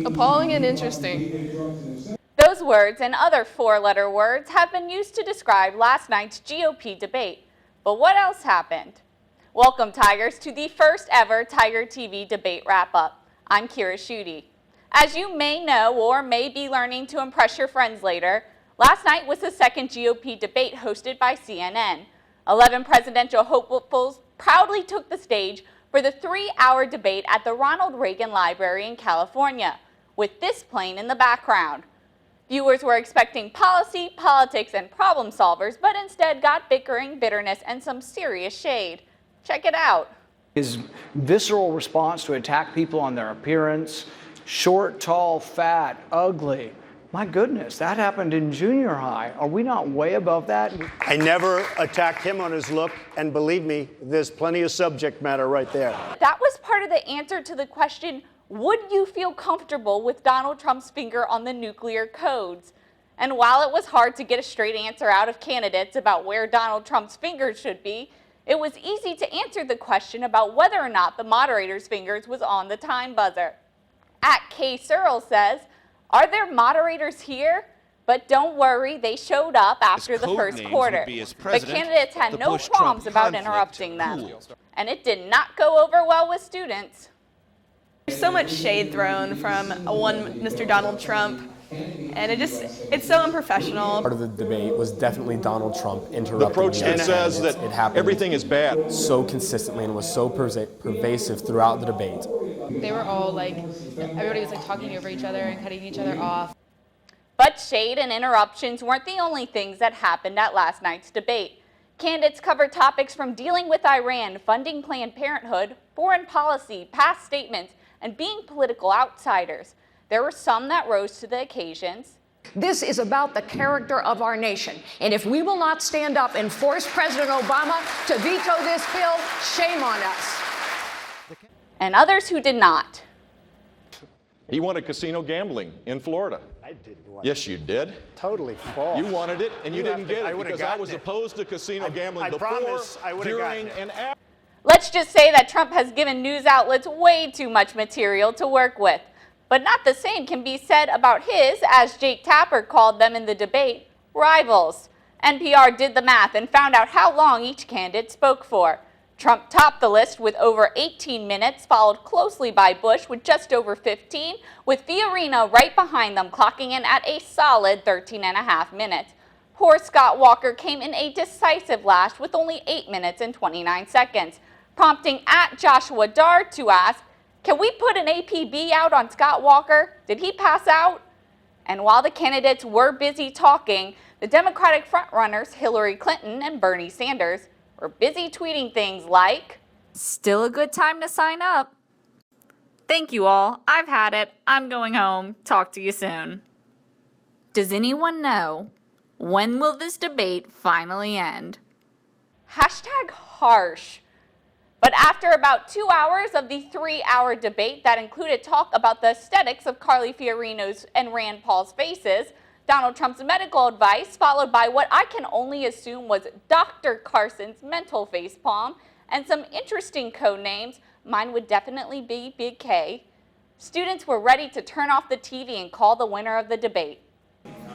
appalling and interesting. Those words and other four-letter words have been used to describe last night's GOP debate. But what else happened? Welcome, Tigers, to the first ever Tiger TV Debate Wrap Up. I'm Kira Schutte. As you may know or may be learning to impress your friends later, last night was the second GOP debate hosted by CNN. 11 presidential hopefuls proudly took the stage for the 3-hour debate at the Ronald Reagan Library in California, with this playing in the background. Viewers were expecting policy, politics, and problem solvers, but instead got bickering, bitterness, and some serious shade. Check it out. His visceral response to attack people on their appearance, short, tall, fat, ugly. My goodness, that happened in junior high. Are we not way above that? I never attacked him on his look, and believe me, there's plenty of subject matter right there. That was part of the answer to the question, would you feel comfortable with Donald Trump's finger on the nuclear codes? And while it was hard to get a straight answer out of candidates about where Donald Trump's fingers should be, it was easy to answer the question about whether or not the moderator's fingers was on the time buzzer. At K. Searle says, "Are there moderators here? But don't worry, they showed up after the first quarter. But candidates had no qualms about interrupting them. And it did not go over well with students." There's so much shade thrown from one Mr. Donald Trump, and it's so unprofessional. Part of the debate was definitely Donald Trump interrupting. The approach that says that everything is bad. So consistently and was so pervasive throughout the debate. They were all like, everybody was like talking over each other and cutting each other off. But shade and interruptions weren't the only things that happened at last night's debate. Candidates covered topics from dealing with Iran, funding Planned Parenthood, foreign policy, past statements, and being political outsiders. There were some that rose to the occasions. This is about the character of our nation. And if we will not stand up and force President Obama to veto this bill, shame on us. And others who did not. He wanted casino gambling in Florida. I didn't want Yes, you did. Totally false. You wanted it, and you didn't get it because I was it. opposed to casino gambling I before, promise I would've during, gotten it. and after. Let's just say that Trump has given news outlets way too much material to work with. But not the same can be said about his, as Jake Tapper called them in the debate, rivals. NPR did the math and found out how long each candidate spoke for. Trump topped the list with over 18 minutes, followed closely by Bush with just over 15, with Fiorina right behind them clocking in at a solid 13.5 minutes. Poor Scott Walker came in a decisive last with only 8 minutes and 29 seconds, prompting at Joshua Dard to ask, "Can we put an APB out on Scott Walker? Did he pass out?" And while the candidates were busy talking, the Democratic frontrunners Hillary Clinton and Bernie Sanders were busy tweeting things like, "Still a good time to sign up." Thank you all. I've had it. I'm going home. Talk to you soon. Does anyone know, when will this debate finally end? Hashtag harsh. But after about 2 hours of the 3-hour debate that included talk about the aesthetics of Carly Fiorina's and Rand Paul's faces, Donald Trump's medical advice, followed by what I can only assume was Dr. Carson's mental facepalm, and some interesting code names, mine would definitely be Big K, students were ready to turn off the TV and call the winner of the debate.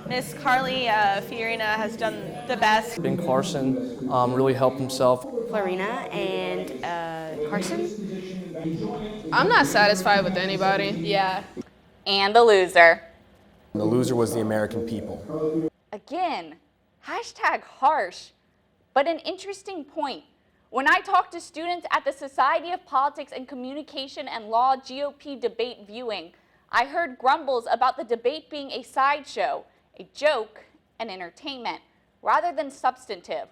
Miss Carly Fiorina has done the best. Ben Carson really helped himself. Florina and Carson. I'm not satisfied with anybody. Yeah. And the loser. The loser was the American people. Again, hashtag harsh, but an interesting point. When I talked to students at the Society of Politics and Communication and Law GOP debate viewing, I heard grumbles about the debate being a sideshow, a joke, and entertainment, rather than substantive.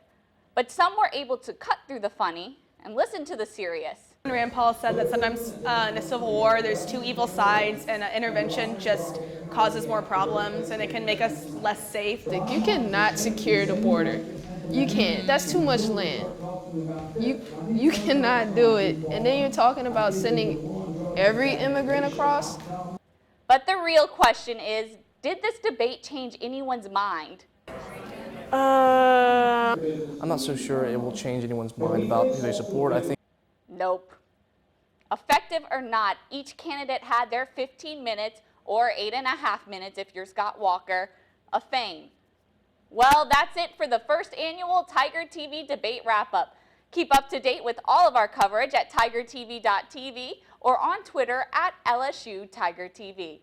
But some were able to cut through the funny and listen to the serious. Rand Paul said that sometimes in a civil war there's two evil sides, and intervention just causes more problems and it can make us less safe. You cannot secure the border. You can't. That's too much land. You cannot do it. And then you're talking about sending every immigrant across. But the real question is, did this debate change anyone's mind? I'm not so sure it will change anyone's mind about who they support. I think. Nope. Effective or not, each candidate had their 15 minutes or 8.5 minutes if you're Scott Walker, of fame. Well, that's it for the first annual Tiger TV Debate Wrap Up. Keep up to date with all of our coverage at tigertv.tv or on Twitter at LSU Tiger TV.